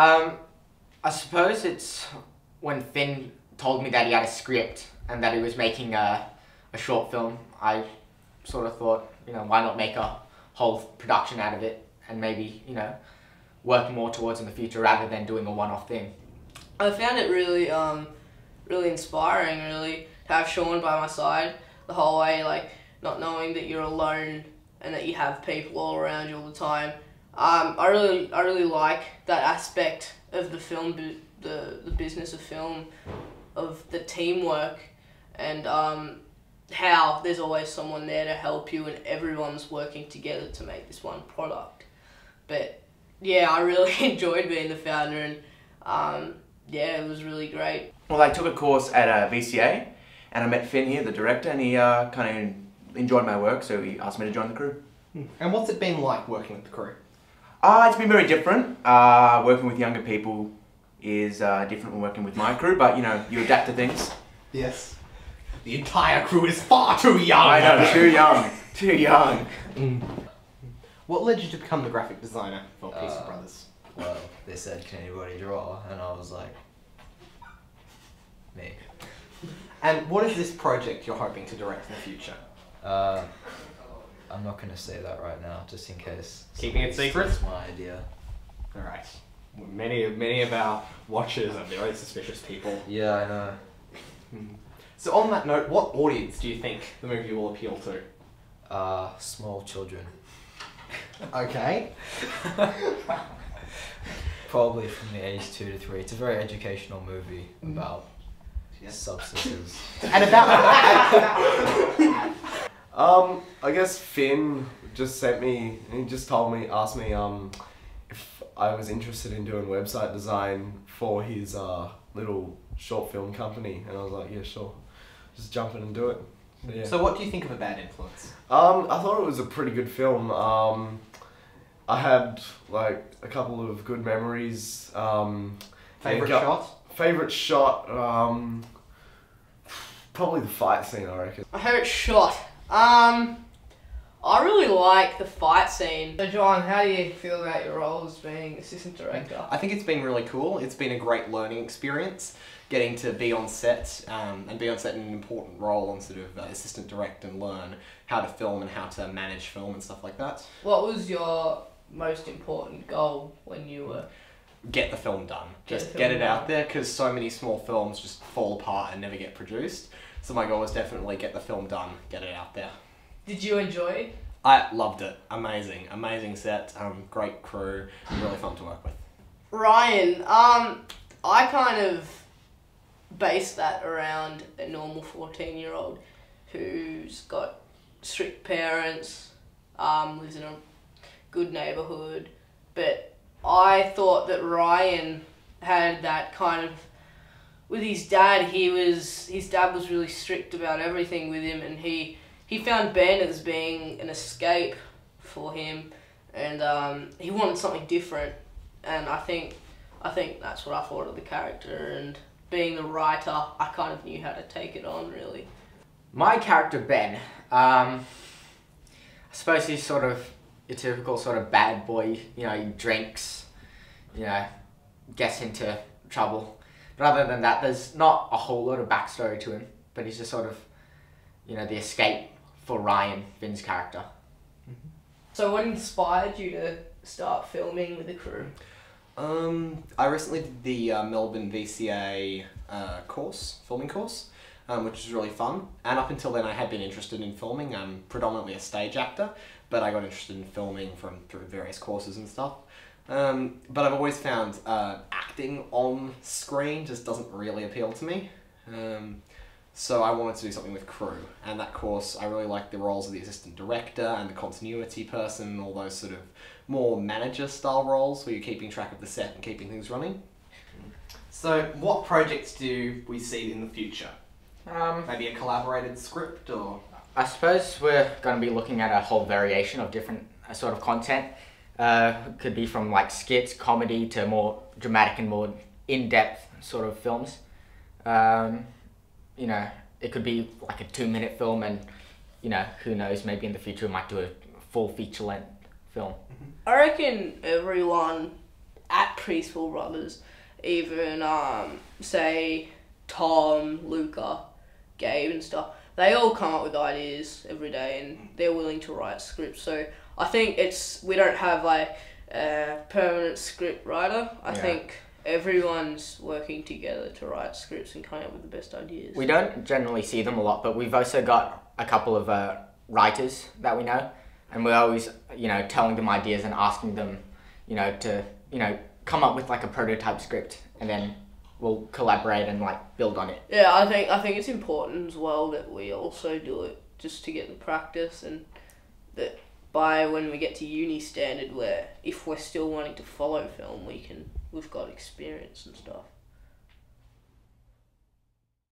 I suppose it's when Finn told me that he had a script and that he was making a short film. I sort of thought, why not make a whole production out of it and maybe, work more towards in the future rather than doing a one-off thing. I found it really, really inspiring, really, to have Sean by my side the whole way, like, not knowing that you're alone and that you have people all around you all the time. I really like that aspect of the film, the business of film, of the teamwork, and how there's always someone there to help you and everyone's working together to make this one product. But yeah, I really enjoyed being the founder, and yeah, it was really great. Well, I took a course at VCA and I met Finn here, the director, and he kind of enjoyed my work, so he asked me to join the crew. And what's it been like working with the crew? It's been very different. Working with younger people is different from working with my crew, but you adapt to things. Yes. The entire crew is far too young! I know, too young. Too young. What led you to become the graphic designer for Pizza Brothers? Well, they said, can anybody draw? And I was like, me. And what is this project you're hoping to direct in the future? I'm not going to say that right now, just in case. Keeping it secret? That's my idea. Alright. Many of our watchers are very suspicious people. Yeah, I know. So on that note, what audience do you think the movie will appeal to? Small children. Okay. Probably from the age 2 to 3. It's a very educational movie about substances. And about... I guess Finn just sent me, he just asked me if I was interested in doing website design for his little short film company, and I was like, yeah, sure, just jump in and do it. Yeah. So what do you think of A Bad Influence? I thought it was a pretty good film. I had like a couple of good memories. Favourite shot? Favourite shot, probably the fight scene, I reckon. My favourite shot? I really like the fight scene. So John, how do you feel about your role as being assistant director? I think it's been really cool. It's been a great learning experience, getting to be on set and be on set in an important role and sort of assistant direct and learn how to film and how to manage film and stuff like that. What was your most important goal when you were... Get the film done. Just get it out there, because so many small films just fall apart and never get produced. So my goal was definitely get the film done, get it out there. Did you enjoy it? I loved it. Amazing. Amazing set, great crew, really fun to work with. Ryan, I kind of based that around a normal 14-year-old who's got strict parents, lives in a good neighbourhood, but I thought that Ryan had that kind of... With his dad, his dad was really strict about everything with him, and he found Ben as being an escape for him, and he wanted something different, and I think that's what I thought of the character, and being the writer, I kind of knew how to take it on, really. My character, Ben, I suppose he's sort of your typical sort of bad boy, he drinks, gets into trouble. But other than that, there's not a whole lot of backstory to him, but he's just sort of, the escape for Ryan, Finn's character. So what inspired you to start filming with the crew? I recently did the Melbourne VCA filming course, which was really fun. And up until then I had been interested in filming. I'm predominantly a stage actor, but I got interested in filming through various courses and stuff. But I've always found acting on screen just doesn't really appeal to me. So I wanted to do something with crew, and that course I really liked the roles of the assistant director and the continuity person, and all those sort of more manager style roles where you're keeping track of the set and keeping things running. So what projects do we see in the future? Maybe a collaborated script, or...? I suppose we're going to be looking at a whole variation of different sort of content. Could be from like skits, comedy, to more dramatic and more in-depth sort of films. It could be like a 2-minute film, and who knows, maybe in the future we might do a full feature-length film. I reckon everyone at Preschool Brothers, even say Tom, Luca, Gabe and stuff, they all come up with ideas every day and they're willing to write scripts. So I think we don't have like a permanent script writer. I think everyone's working together to write scripts and come up with the best ideas. We don't generally see them a lot, but we've also got a couple of writers that we know, and we're always, telling them ideas and asking them, to, come up with like a prototype script, and then we'll collaborate and like build on it. Yeah, I think it's important as well that we also do it just to get the practice, and that by when we get to uni standard, where if we're still wanting to follow film, we've got experience and stuff.